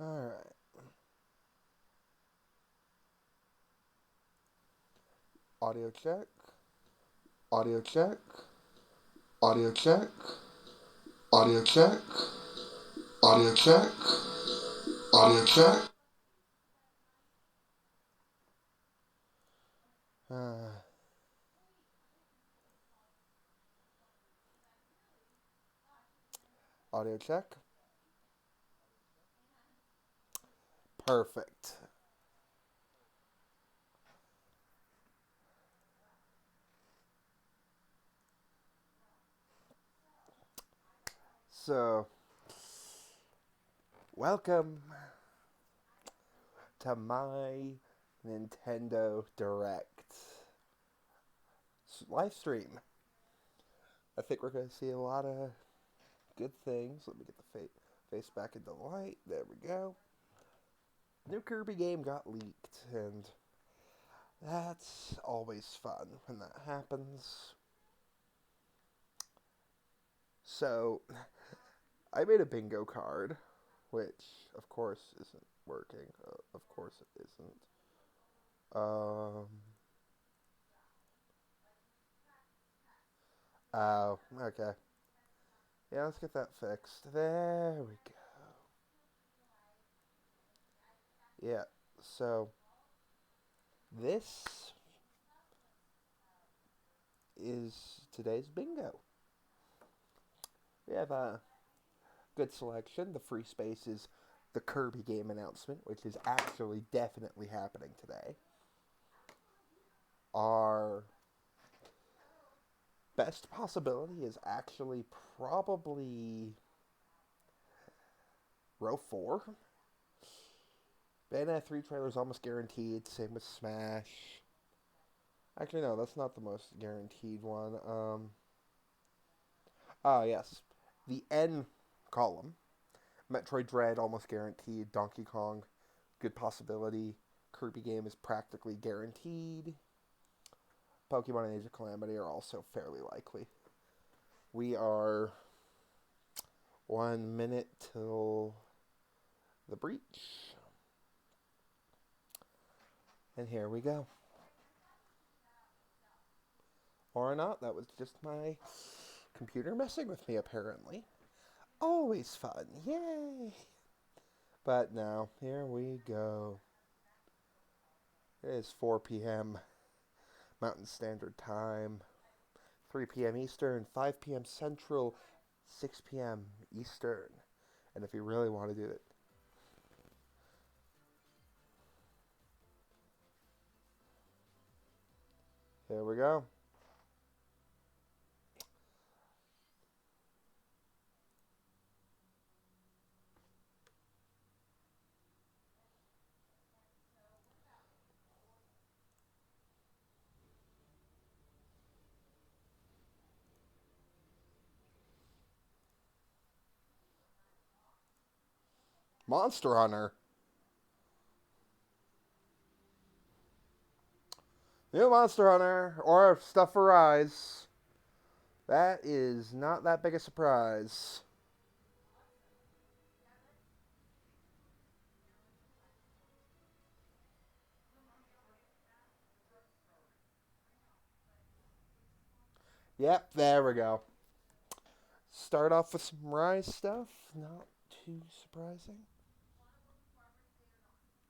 Alright. Audio check. Audio check. Audio check. Audio check. Audio check. Audio check. Uh, Audio check. Perfect. So, welcome to my Nintendo Direct live stream. I think we're going to see a lot of good things. Let me get the face back into light. There we go. New Kirby game got leaked, and that's always fun when that happens. So, I made a bingo card, which, of course, isn't working. Of course, it isn't. Um. Oh, okay. Yeah, let's get that fixed. There we go. Yeah. So, this is today's bingo. We have a good selection. The free space is the Kirby game announcement, which is actually definitely happening today. Our best possibility is actually probably row 4. Bayonetta 3 trailer is almost guaranteed. Same with Smash. Actually, no, that's not the most guaranteed one. Yes. The N column. Metroid Dread, almost guaranteed. Donkey Kong, good possibility. Kirby game is practically guaranteed. Pokemon and Age of Calamity are also fairly likely. We are 1 minute till the breach. And here we go. Or not, that was just my computer messing with me, apparently. Always fun, yay! But now, here we go. It is 4 p.m. Mountain Standard Time, 3 p.m. Eastern, 5 p.m. Central, 6 p.m. Eastern. And if you really want to do it, here we go. Monster Hunter. New Monster Hunter, or stuff for Rise. That is not that big a surprise. Yep, there we go. Start off with some Rise stuff. Not too surprising.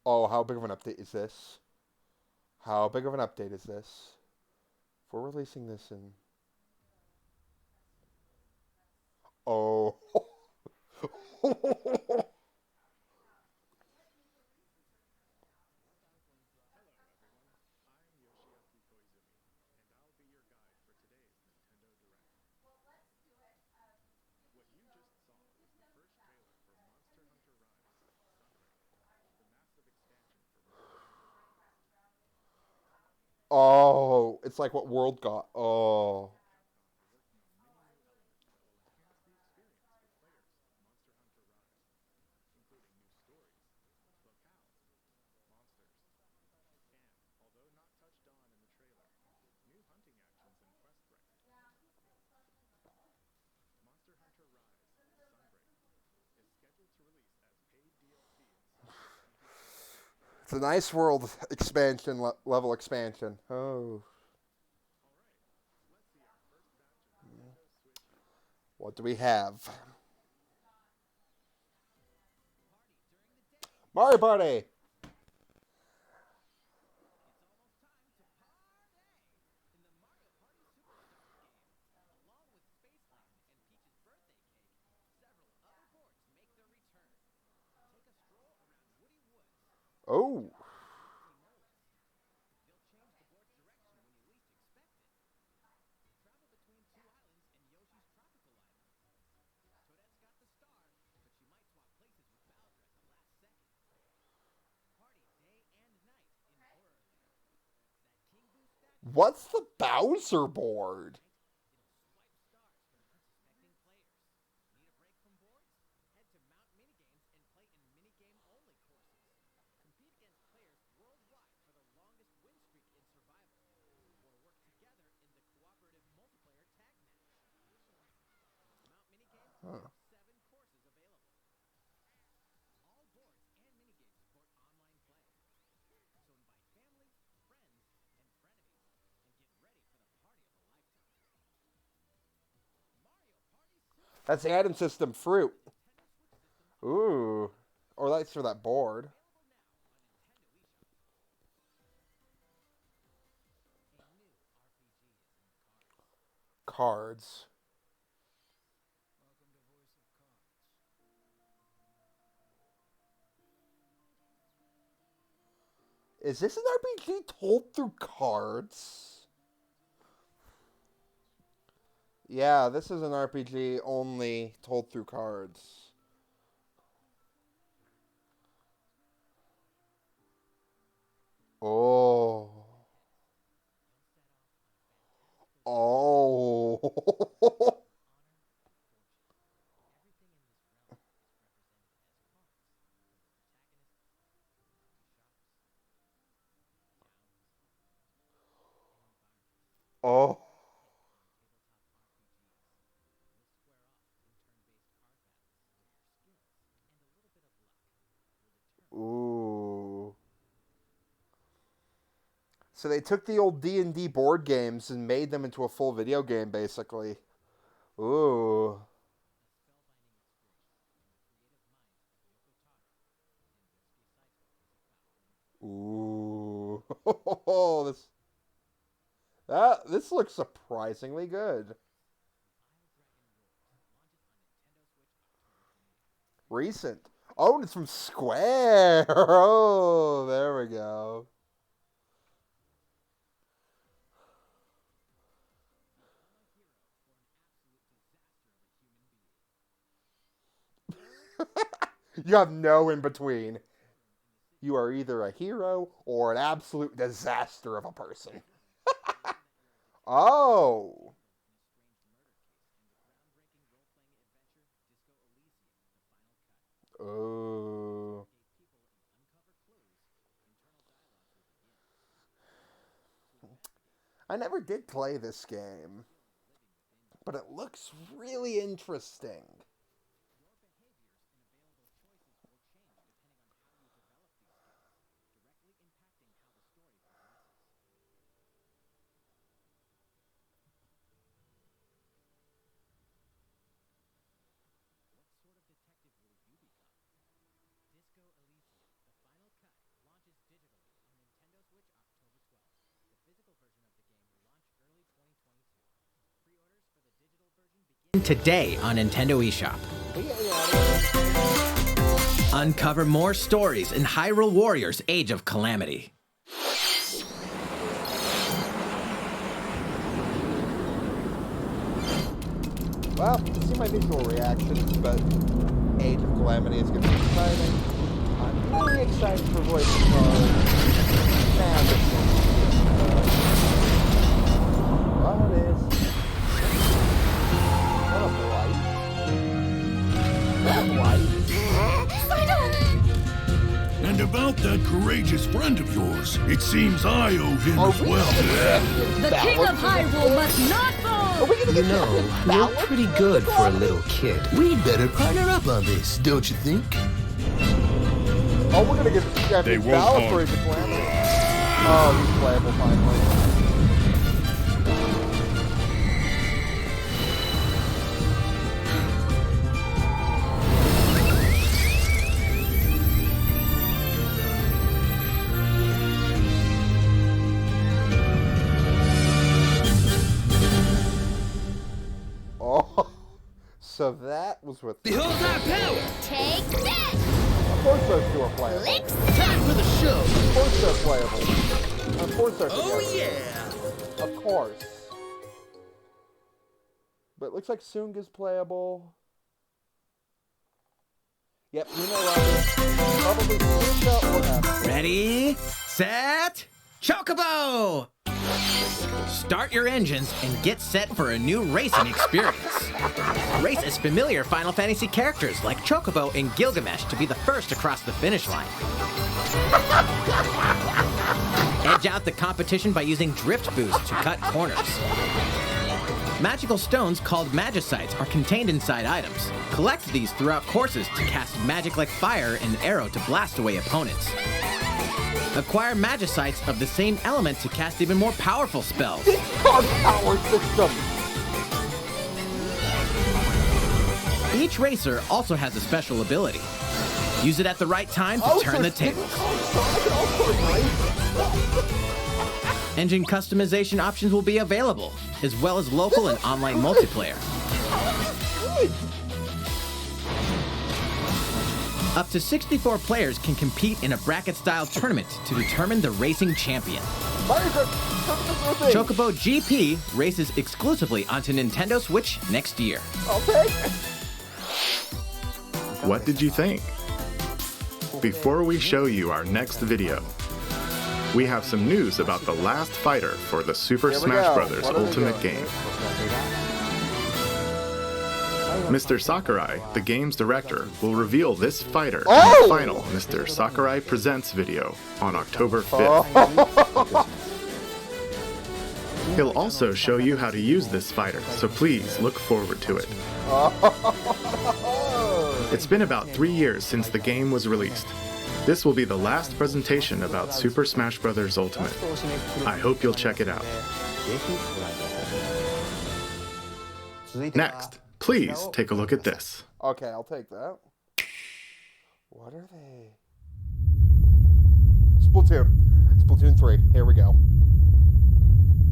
Oh, how big of an update is this? How big of an update is this? If we're releasing this in... Oh. Oh, it's like what World got. Oh. a nice world expansion, level expansion. Oh. What do we have? Mario Party! Oh. What's the Bowser board? Huh. That's the item system fruit. Ooh. Or that's for that board. Cards. Is this an RPG told through cards? Yeah, this is an RPG only told through cards. Oh. Oh. Oh. Ooh. So they took the old D&D board games and made them into a full video game, basically. Ooh. Ooh. This looks surprisingly good. Recent. Oh, it's from Square. Oh, there we go. You have no in between. You are either a hero or an absolute disaster of a person. Oh. Oh. I never did play this game, but it looks really interesting. Today on Nintendo eShop. Uncover more stories in Hyrule Warriors Age of Calamity. Well, see my visual reactions, but Age of Calamity is going to be exciting. I'm really excited for Voice of Cards. What is... And about that courageous friend of yours, it seems I owe him as well. The King of Hyrule must not fall! You know, you're pretty good for a little kid. We'd better partner up on this, don't you think? Oh, we're gonna get They Champion won't Battle harm for Age of Calamity. Oh, he's playable finally. Oh, so that was with. Behold our power! Take this! Of course those two are playable. Licks. Time for the show! Of course they're playable. Of course they're Oh together. yeah! Of course. But it looks like Soonga's playable. Yep, you know what? Probably Soonga or F. Ready, set, Chocobo! Start your engines and get set for a new racing experience. Race as familiar Final Fantasy characters like Chocobo and Gilgamesh to be the first across the finish line. Edge out the competition by using Drift Boost to cut corners. Magical stones called Magicites are contained inside items. Collect these throughout courses to cast magic like fire and arrow to blast away opponents. Acquire Magicites of the same element to cast even more powerful spells. Card power system. Each racer also has a special ability. Use it at the right time to turn the tables. Engine customization options will be available, as well as local and online multiplayer. Up to 64 players can compete in a bracket-style tournament to determine the racing champion. Chocobo GP races exclusively onto Nintendo Switch next year. I'll take it. What did you think? Before we show you our next video, we have some news about the last fighter for the Super Here we Smash go. Bros. What are we Ultimate doing? game. Mr. Sakurai, the game's director, will reveal this fighter in the final Mr. Sakurai Presents video on October 5th. He'll also show you how to use this fighter, so please look forward to it. It's been about 3 years since the game was released. This will be the last presentation about Super Smash Bros. Ultimate. I hope you'll check it out. Next, please take a look at this. Okay, I'll take that. What are they? Splatoon. Splatoon 3. Here we go.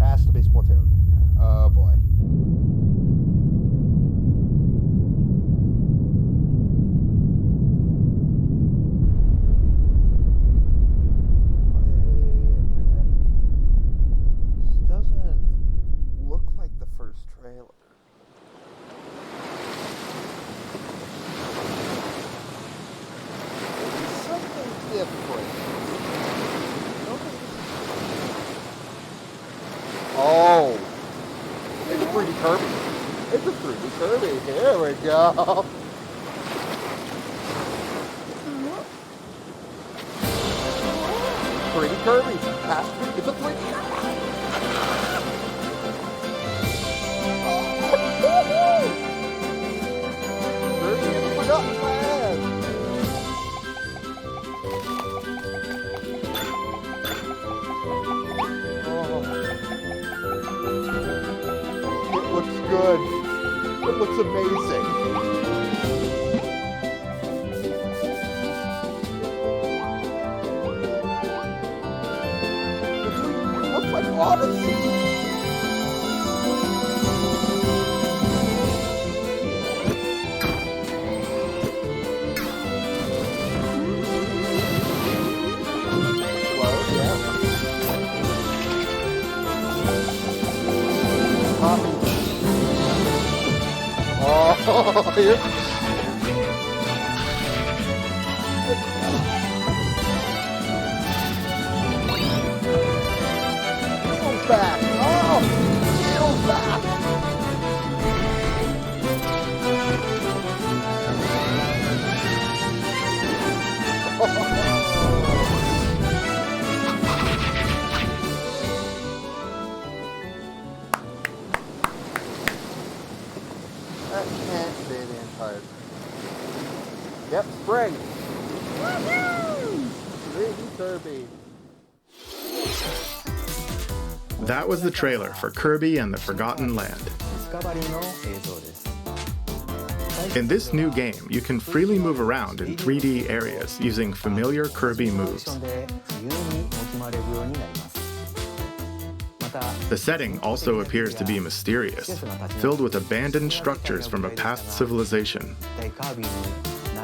Has to be Splatoon. Oh boy. This doesn't look like the first trailer. Something different. Oh, it's a 3D Kirby. It's a 3D Kirby. Here we go. 3D Kirby. It's a 3D Kirby in the Forgotten Land. It looks good. It looks amazing. It looks like Odyssey. Hello, yeah. Oh, here. Heal back. Oh, heal back. That can't be the entire. Yep, spring. Woohoo! baby Kirby. That was the trailer for Kirby and the Forgotten Land. In this new game, you can freely move around in 3D areas using familiar Kirby moves. The setting also appears to be mysterious, filled with abandoned structures from a past civilization.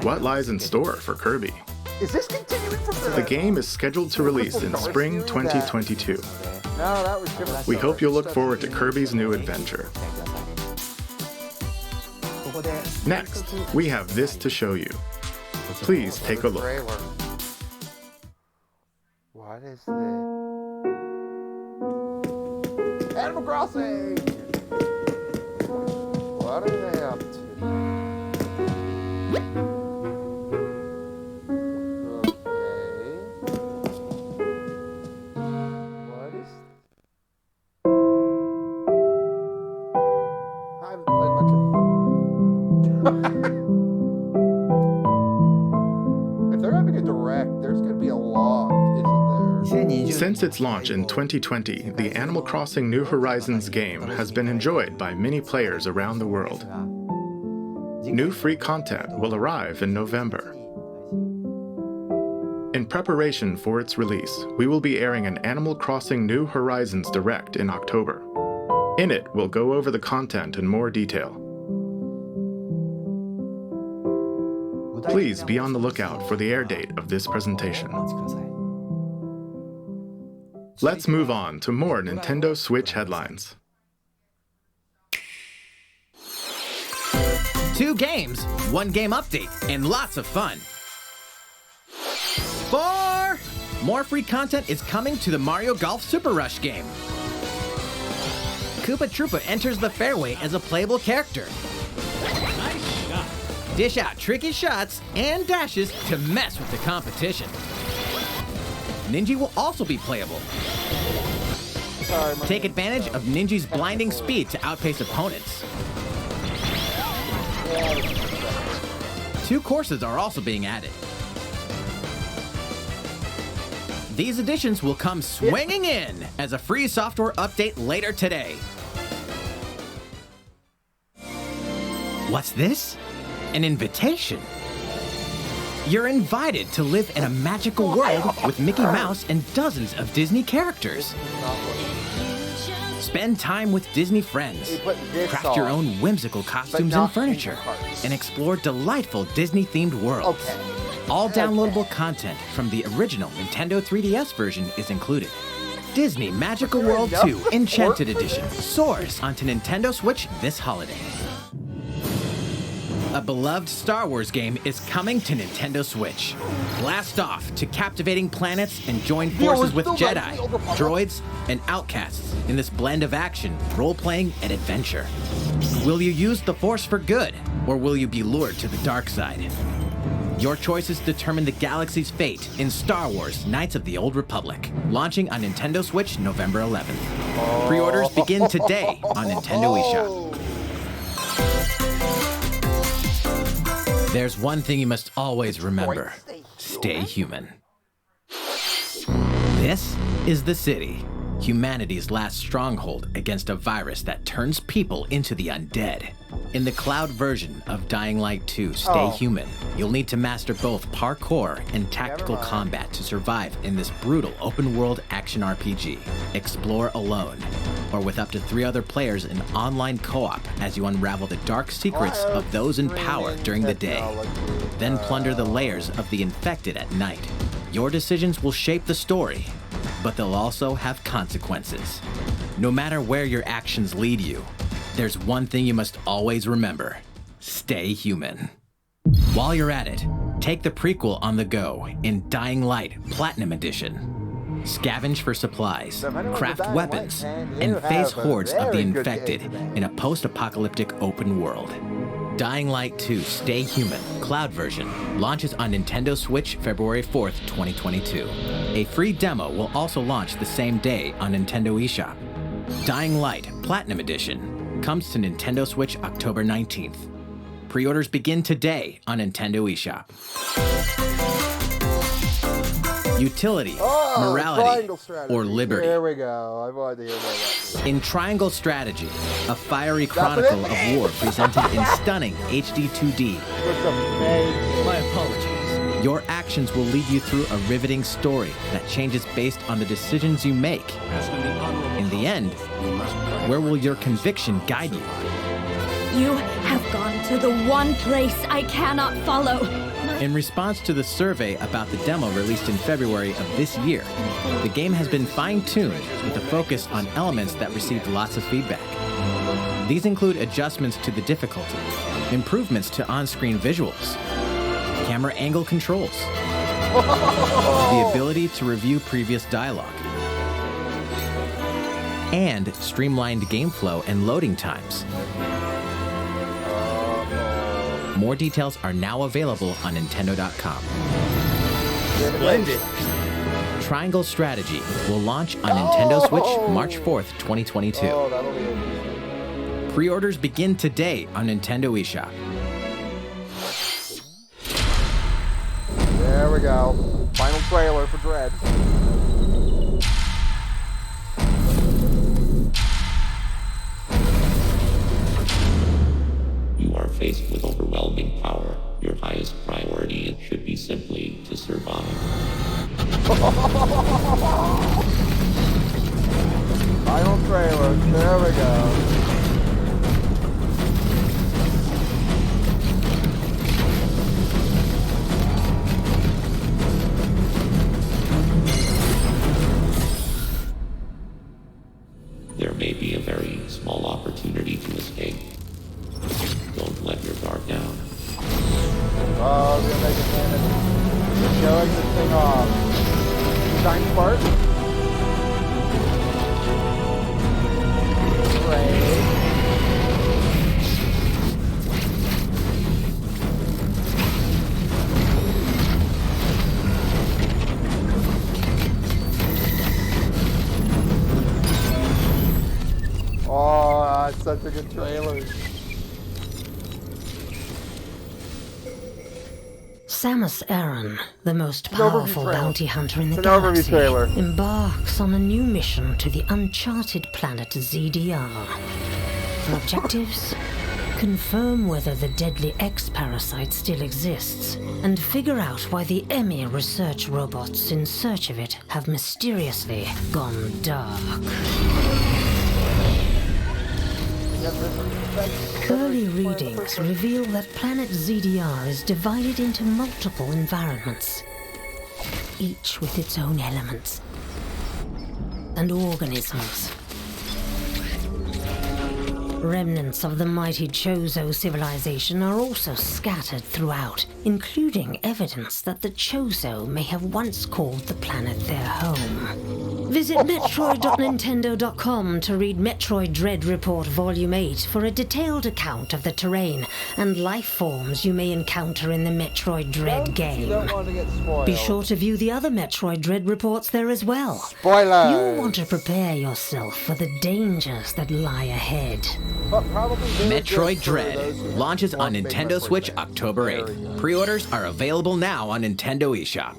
What lies in store for Kirby? Is this continuing from The game is scheduled to release in spring 2022. No, that was different. We hope you'll look forward to Kirby's new adventure. Next, we have this to show you. Please take a look. What is this? Animal Crossing! What are they up to? Okay. What is... I haven't played much If they're having a direct, there's going to be a lot, isn't there? Since its launch in 2020, the Animal Crossing New Horizons game has been enjoyed by many players around the world. New free content will arrive in November. In preparation for its release, we will be airing an Animal Crossing New Horizons Direct in October. In it, we'll go over the content in more detail. Please be on the lookout for the air date of this presentation. Let's move on to more Nintendo Switch headlines. 2 games, 1 game update, and lots of fun. 4! More free content is coming to the Mario Golf Super Rush game. Koopa Troopa enters the fairway as a playable character. Nice shot. Dish out tricky shots and dashes to mess with the competition. Ninja will also be playable. Take advantage of Ninja's blinding speed to outpace opponents. 2 courses are also being added. These additions will come swinging in as a free software update later today. What's this? An invitation. You're invited to live in a magical world with Mickey Mouse and dozens of Disney characters. Spend time with Disney friends, craft your own whimsical costumes and furniture, and explore delightful Disney-themed worlds. All downloadable content from the original Nintendo 3DS version is included. Disney Magical World 2 Enchanted Edition soars onto Nintendo Switch this holiday. A beloved Star Wars game is coming to Nintendo Switch. Blast off to captivating planets and join forces with Jedi, droids, and outcasts in this blend of action, role-playing, and adventure. Will you use the Force for good, or will you be lured to the dark side? Your choices determine the galaxy's fate in Star Wars Knights of the Old Republic, launching on Nintendo Switch November 11th. Pre-orders begin today on Nintendo eShop. There's one thing you must always remember. Stay human. This is the city, humanity's last stronghold against a virus that turns people into the undead. In the cloud version of Dying Light 2 Stay Human, you'll need to master both parkour and tactical combat to survive in this brutal open-world action RPG. Explore alone, or with up to 3 other players in online co-op as you unravel the dark secrets of those in power during the day. Then plunder the layers of the infected at night. Your decisions will shape the story, but they'll also have consequences. No matter where your actions lead you, there's one thing you must always remember. Stay human. While you're at it, take the prequel on the go in Dying Light Platinum Edition. Scavenge for supplies, craft weapons, and face hordes of the infected in a post-apocalyptic open world. Dying Light 2 Stay Human Cloud version launches on Nintendo Switch February 4th, 2022. A free demo will also launch the same day on Nintendo eShop. Dying Light Platinum Edition comes to Nintendo Switch October 19th. Pre-orders begin today on Nintendo eShop. utility, Oh, morality, triangle strategy. or liberty. There we go. I wanted to hear about that. In Triangle Strategy, a fiery chronicle of war presented in stunning HD 2D, It's amazing. My apologies. your actions will lead you through a riveting story that changes based on the decisions you make. Asking the honorable In the end, where will your conviction guide you? You have gone to the one place I cannot follow. In response to the survey about the demo released in February of this year, the game has been fine-tuned with a focus on elements that received lots of feedback. These include adjustments to the difficulty, improvements to on-screen visuals, camera angle controls, the ability to review previous dialogue, and streamlined game flow and loading times. More details are now available on Nintendo.com. Splendid. Triangle Strategy will launch on Nintendo Switch March 4th, 2022. Oh, that'll be interesting. Pre-orders begin today on Nintendo eShop. There we go. Final trailer for Dread. You are faced with overwhelming power. Your highest priority should be simply to survive. Final trailer. There we go. There may be a very small opportunity to escape. Don't let your guard down. Oh, we're gonna make it cannon. We're showing this thing off. Shiny part. Great. Oh, that's such a good trailer. Samus Aran, the most overview powerful trailer. bounty hunter in the It's an overview galaxy, trailer. embarks on a new mission to the uncharted planet ZDR. Her objectives? Confirm whether the deadly X-parasite still exists, and figure out why the EMI research robots in search of it have mysteriously gone dark. Early readings reveal that planet ZDR is divided into multiple environments, each with its own elements and organisms. Remnants of the mighty Chozo civilization are also scattered throughout, including evidence that the Chozo may have once called the planet their home. Visit Metroid.Nintendo.com to read Metroid Dread Report Volume 8 for a detailed account of the terrain and life forms you may encounter in the Metroid Dread You game. don't want to get spoiled. Be sure to view the other Metroid Dread reports there as well. Spoilers. You'll want to prepare yourself for the dangers that lie ahead. But probably very good Metroid for Dread those who launches want on big Nintendo Metroid Switch fans. October Very 8th. good. Pre-orders are available now on Nintendo eShop.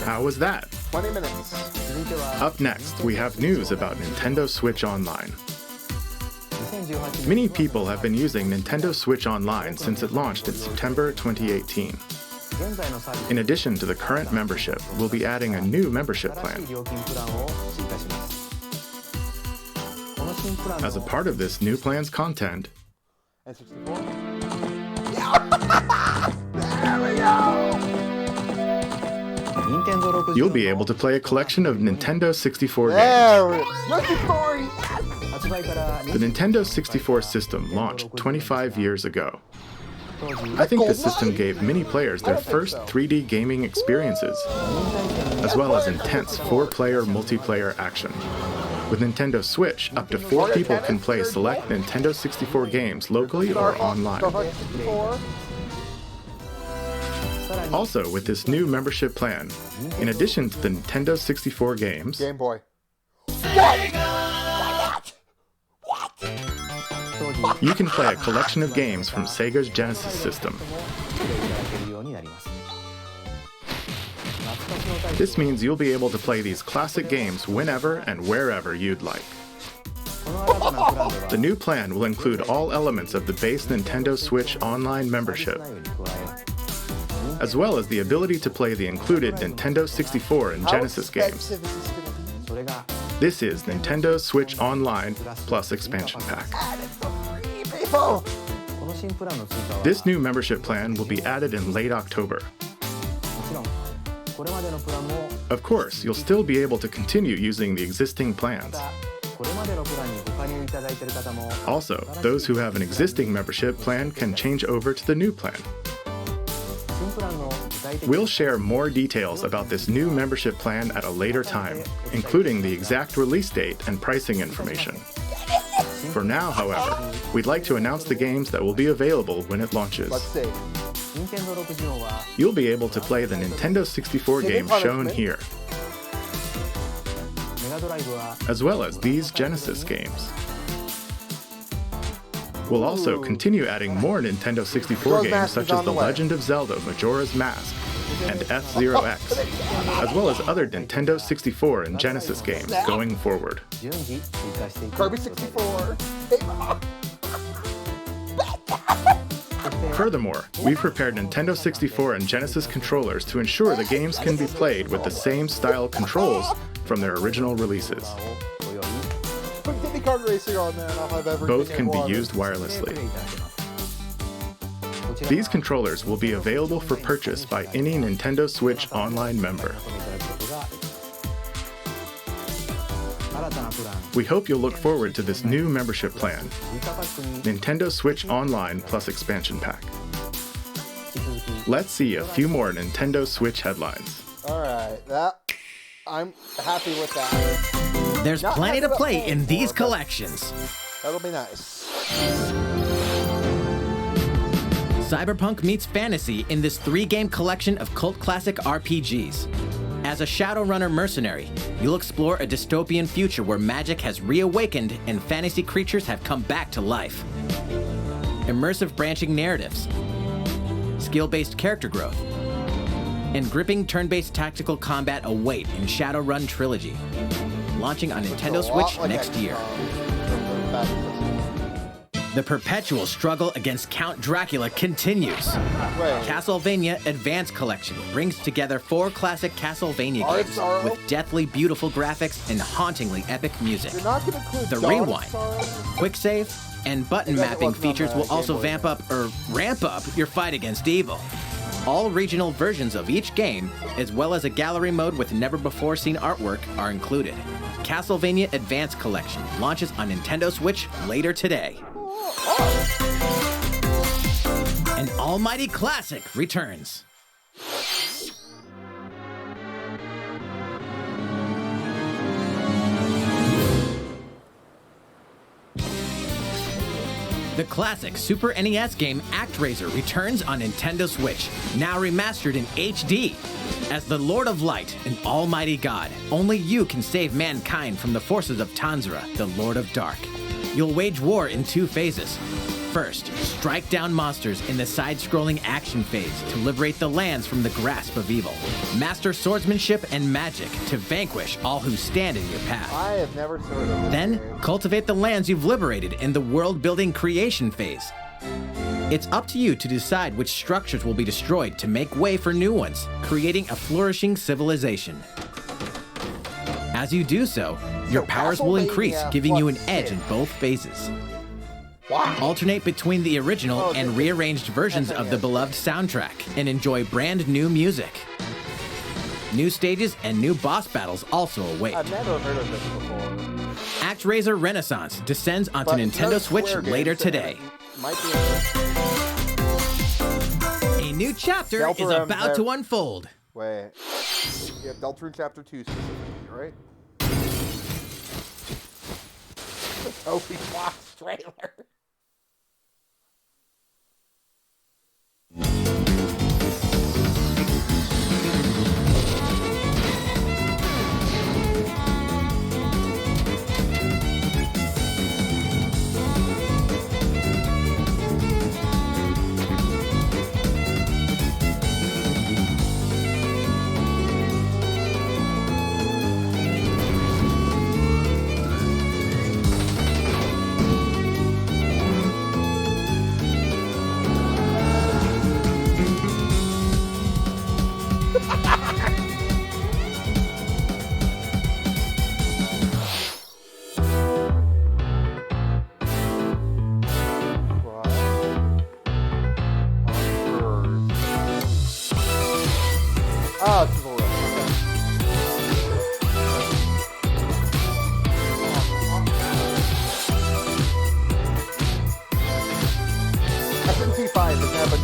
How was that? 20 minutes. Up next, we have news about Nintendo Switch Online. Many people have been using Nintendo Switch Online since it launched in September 2018. In addition to the current membership, we'll be adding a new membership plan. As a part of this new plan's content, And 64? There we go! you'll be able to play a collection of Nintendo 64 games. There it is. Look at story! The Nintendo 64 system launched 25 years ago. I think the system gave many players their first 3D gaming experiences, as well as intense 4-player multiplayer action. With Nintendo Switch, up to 4 people can play select Nintendo 64 games locally or online. Star Fox 64. Also, with this new membership plan, in addition to the Nintendo 64 games, Game Boy. you can play a collection of games from Sega's Genesis system. This means you'll be able to play these classic games whenever and wherever you'd like. The new plan will include all elements of the base Nintendo Switch Online membership, as well as the ability to play the included Nintendo 64 and Genesis games. This is Nintendo Switch Online plus expansion pack. This new membership plan will be added in late October. Of course, you'll still be able to continue using the existing plans. Also, those who have an existing membership plan can change over to the new plan. We'll share more details about this new membership plan at a later time, including the exact release date and pricing information. For now, however, we'd like to announce the games that will be available when it launches. Let's see. You'll be able to play the Nintendo 64 games shown here, as well as these Genesis games. We'll also continue adding more Nintendo 64 games such as The Legend of Zelda Majora's Mask and F-Zero X, as well as other Nintendo 64 and Genesis games going forward. Kirby 64. Furthermore, we've prepared Nintendo 64 and Genesis controllers to ensure the games can be played with the same style controls from their original releases. Put Diddy Kong Racing on there and I'll have everything. Both can be used wirelessly. These controllers will be available for purchase by any Nintendo Switch Online member. We hope you'll look forward to this new membership plan, Nintendo Switch Online plus expansion pack. Let's see a few more Nintendo Switch headlines. Alright, I'm happy with that. There's Not plenty to happy play about in more, these but collections. That'll be nice. Cyberpunk meets fantasy in this 3-game collection of cult classic RPGs. As a Shadowrunner mercenary, you'll explore a dystopian future where magic has reawakened and fantasy creatures have come back to life. Immersive branching narratives, skill-based character growth, and gripping turn-based tactical combat await in Shadowrun Trilogy, launching on Nintendo Switch next year. The perpetual struggle against Count Dracula continues. Castlevania Advance Collection brings together 4 classic Castlevania games with deathly beautiful graphics and hauntingly epic music. The Rewind, Quick Save, and button mapping features will also ramp up your fight against evil. All regional versions of each game, as well as a gallery mode with never-before-seen artwork, are included. Castlevania Advance Collection launches on Nintendo Switch later today. An almighty classic returns. The classic Super NES game ActRaiser returns on Nintendo Switch, now remastered in HD. As the Lord of Light and Almighty God, only you can save mankind from the forces of Tanzra, the Lord of Dark. You'll wage war in 2 phases. First, strike down monsters in the side-scrolling action phase to liberate the lands from the grasp of evil. Master swordsmanship and magic to vanquish all who stand in your path. I have never heard of this. Then, cultivate the lands you've liberated in the world-building creation phase. It's up to you to decide which structures will be destroyed to make way for new ones, creating a flourishing civilization. As you do so, your powers will increase, giving you an edge in both phases. Alternate between the original and rearranged versions of the beloved soundtrack and enjoy brand new music. New stages and new boss battles also await. I've never heard of this before. ActRaiser Renaissance descends onto Nintendo Switch later today. A new chapter is about to unfold. Wait. Yeah, Deltarune Chapter 2 specifically, right? Toby Fox trailer.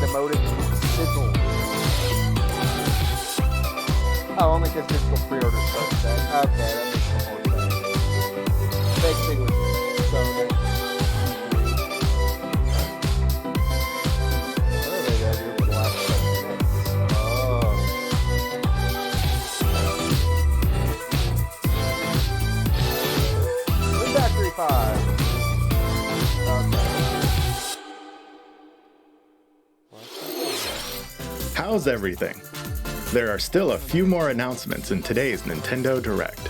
demoted to sizzle. Oh, only because digital pre-order starts then. Okay, that makes more sense. Big thing with Sony. What are they gonna do for the last 7 minutes? Oh. Win Factory 5. How's everything? There are still a few more announcements in today's Nintendo Direct.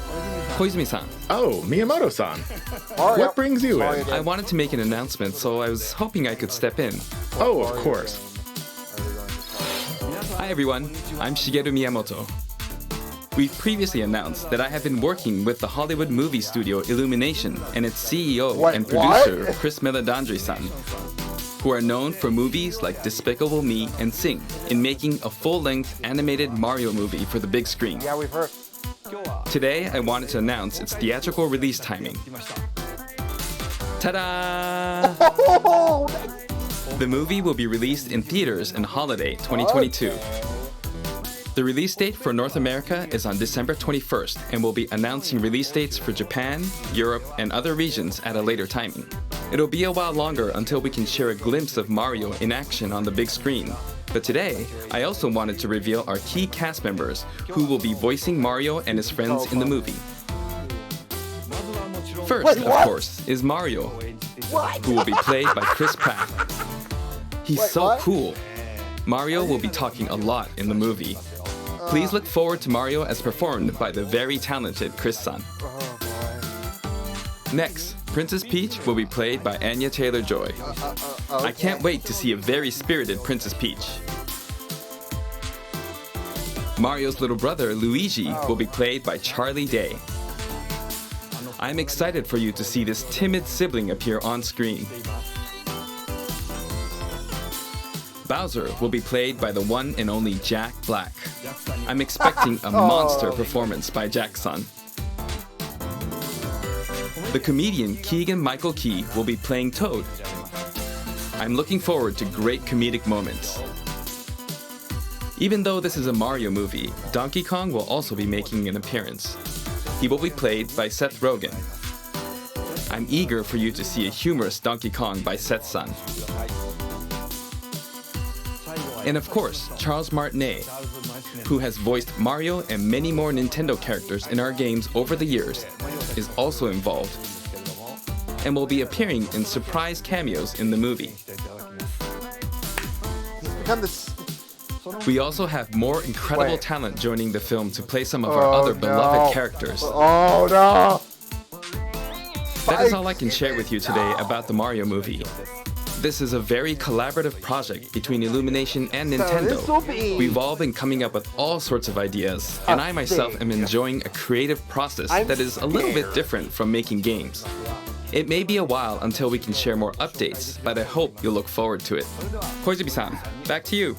Koizumi-san, Oh, Miyamoto-san. Mario. What brings you Mario in? again. I wanted to make an announcement, so I was hoping I could step in. Oh, of course. Hi everyone, I'm Shigeru Miyamoto. We've previously announced that I have been working with the Hollywood movie studio Illumination and its CEO Wait, and producer what? Chris Meledandri-san, who are known for movies like Despicable Me and Sing, in making a full-length animated Mario movie for the big screen. Yeah, we've heard. Today, I wanted to announce its theatrical release timing. Ta-da! Oh, The movie will be released in theaters in holiday 2022. The release date for North America is on December 21st, and we'll be announcing release dates for Japan, Europe, and other regions at a later timing. It'll be a while longer until we can share a glimpse of Mario in action on the big screen. But today, I also wanted to reveal our key cast members who will be voicing Mario and his friends in the movie. First, Wait, of what? course, is Mario, who will be played by Chris Pratt. He's Wait, so what? cool. Mario will be talking a lot in the movie. Please look forward to Mario as performed by the very talented Chris-san. Next, Princess Peach will be played by Anya Taylor-Joy. I can't wait to see a very spirited Princess Peach. Mario's little brother, Luigi, will be played by Charlie Day. I'm excited for you to see this timid sibling appear on screen. Bowser will be played by the one and only Jack Black. I'm expecting a monster performance by Jack-san. The comedian Keegan-Michael Key will be playing Toad. I'm looking forward to great comedic moments. Even though this is a Mario movie, Donkey Kong will also be making an appearance. He will be played by Seth Rogen. I'm eager for you to see a humorous Donkey Kong by Seth-san. And of course, Charles Martinet, who has voiced Mario and many more Nintendo characters in our games over the years, is also involved and will be appearing in surprise cameos in the movie. Become this. We also have more incredible Wait. talent joining the film to play some of our other beloved characters. Oh no! That is all I can share with you today about the Mario movie. This is a very collaborative project between Illumination and this'll Nintendo. be We've all been coming up with all sorts of ideas, and I myself am enjoying a creative process that is a little bit different from making games. It may be a while until we can share more updates, but I hope you'll look forward to it. Koizumi-san, back to you.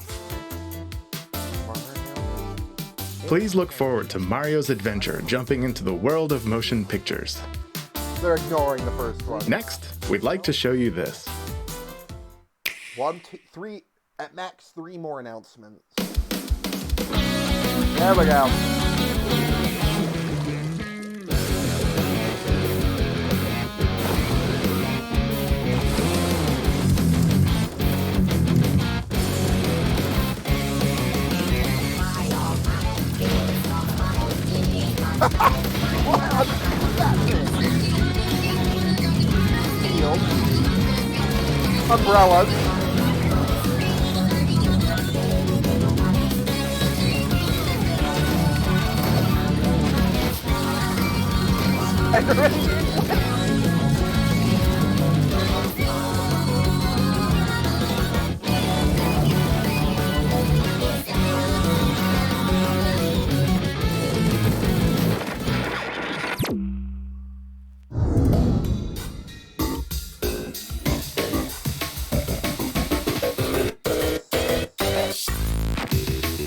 Please look forward to Mario's adventure jumping into the world of motion pictures. They're ignoring the first one. Next, we'd like to show you this. 1, 2, 3, at max 3 more announcements. There we go. Umbrellas.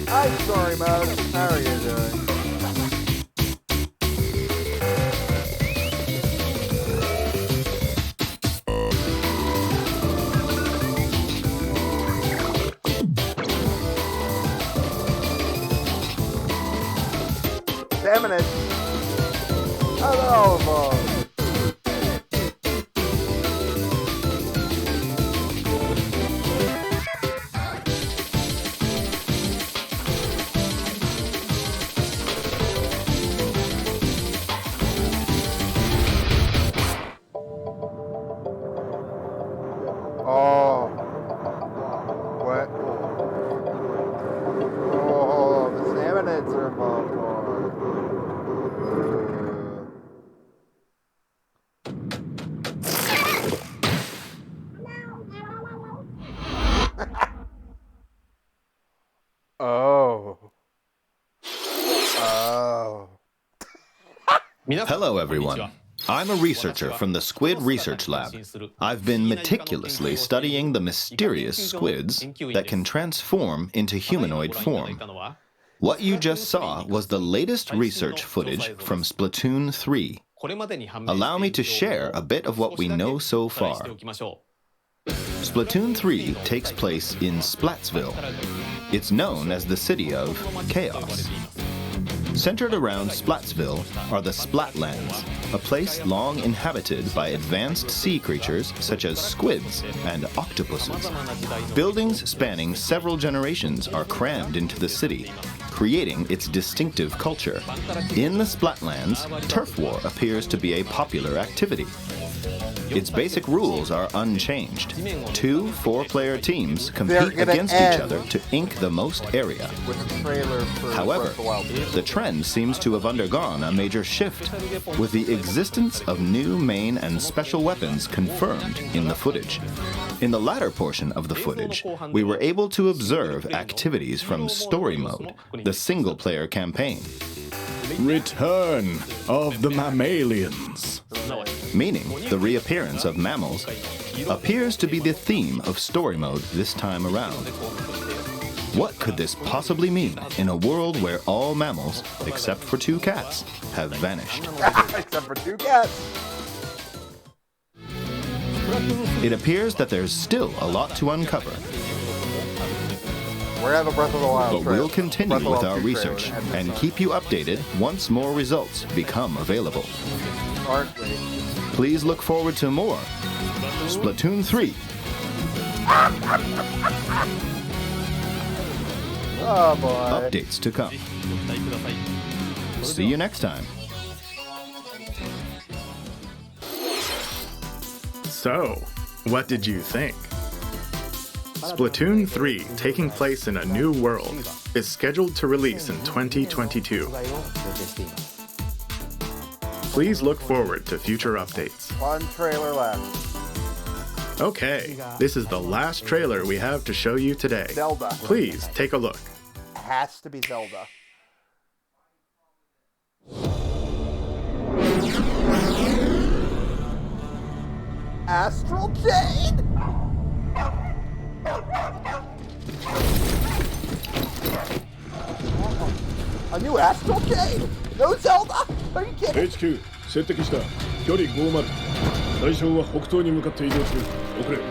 Hi, Story Mode. How are you doing? salmon. Hello, Oh. What? Oh, the salmonids are involved more. Oh. Oh. Hello, everyone. I'm a researcher from the Squid Research Lab. I've been meticulously studying the mysterious squids that can transform into humanoid form. What you just saw was the latest research footage from Splatoon 3. Allow me to share a bit of what we know so far. Splatoon 3 takes place in Splatsville. It's known as the city of chaos. Centered around Splatsville are the Splatlands, a place long inhabited by advanced sea creatures such as squids and octopuses. Buildings spanning several generations are crammed into the city, creating its distinctive culture. In the Splatlands, turf war appears to be a popular activity. Its basic rules are unchanged. 2 4-player teams compete against each other to ink the most area. However, the trend seems to have undergone a major shift, with the existence of new main and special weapons confirmed in the footage. In the latter portion of the footage, we were able to observe activities from Story Mode, the single-player campaign. Return of the mammalians. Meaning the reappearance of mammals appears to be the theme of Story Mode this time around. What could this possibly mean in a world where all mammals, except for 2 cats, have vanished? Except for 2 cats. It appears that there's still a lot to uncover. We're gonna have a Breath of the Wild But trailer. we'll continue Breath of the with Wild our 2 research trailer. and keep you updated once more results become available. Aren't we? Please look forward to more Splatoon 3. Oh boy. Updates to come. See you next time. So, what did you think? Splatoon 3, taking place in a new world, is scheduled to release in 2022. Please look forward to future updates. One trailer left. Okay, this is the last trailer we have to show you today. Zelda. Please take a look. Has to be Zelda. Astral Jade? A new Astral Jade? No Zelda? Are you kidding? HQ 接敵した距離50対象は北東に向かって移動中遅れ了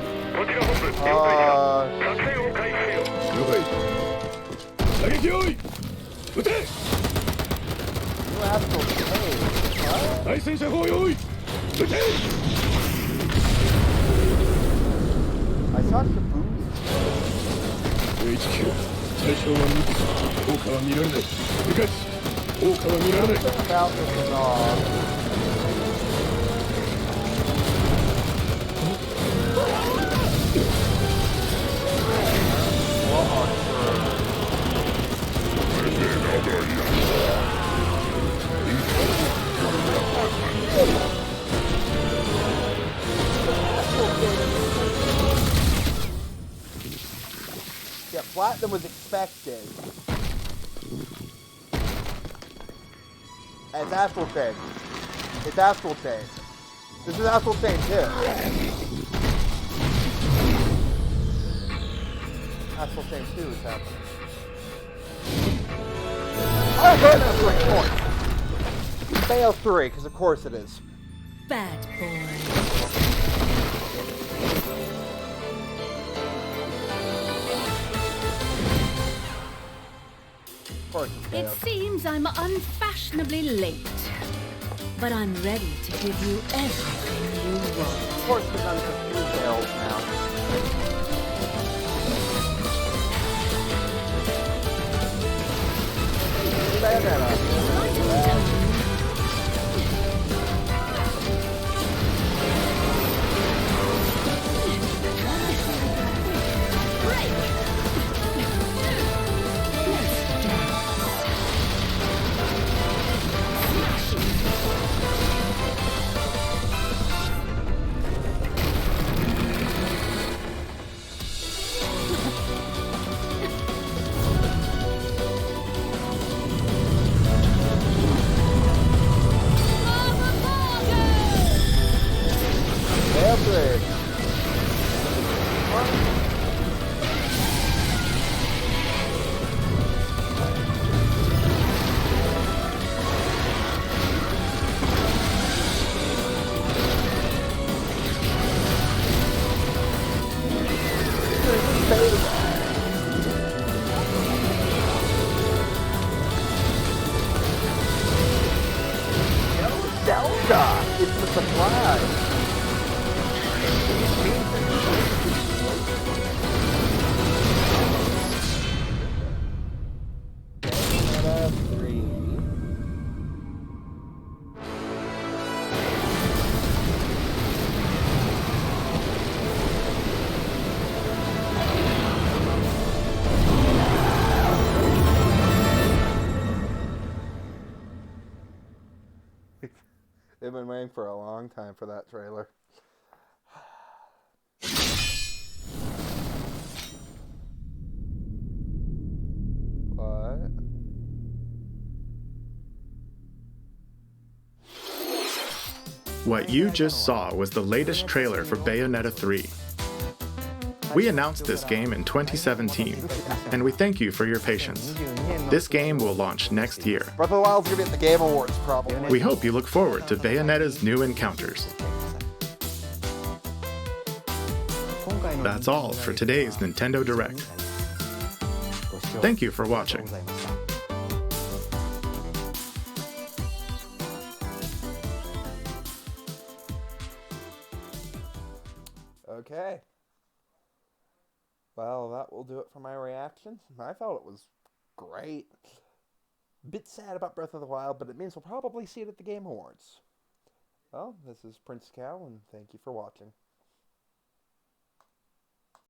解射撃用意撃て New Astral Jade? 対戦車砲用意撃て I saw Shaboom. HQ 対象は無効果は見られない理解効果は見られない Something about this is Yeah, platinum was expected. It's Astral Chain. It's Astral Chain. This is Astral Chain too. Astral Chain 2 is happening. I heard Astral 4. Fail 3, because of course it is. Bad boy. Of course it's It failed. seems I'm unfashionable. fashionably late. But I'm ready to give you everything you want. Of course, the guns are two barrels now. Zelda! It's a surprise! They've been waiting for a long time for that trailer. What? What you just saw was the latest trailer for Bayonetta 3. We announced this game in 2017, and we thank you for your patience. This game will launch next year. Breath of the Wild's gonna be at the Game Awards, probably. We hope you look forward to Bayonetta's new encounters. That's all for today's Nintendo Direct. Thank you for watching. Okay. Well, that will do it for my reaction. I thought it was great. Bit sad about Breath of the Wild, but it means we'll probably see it at the Game Awards. Well, this is Princecal, and thank you for watching.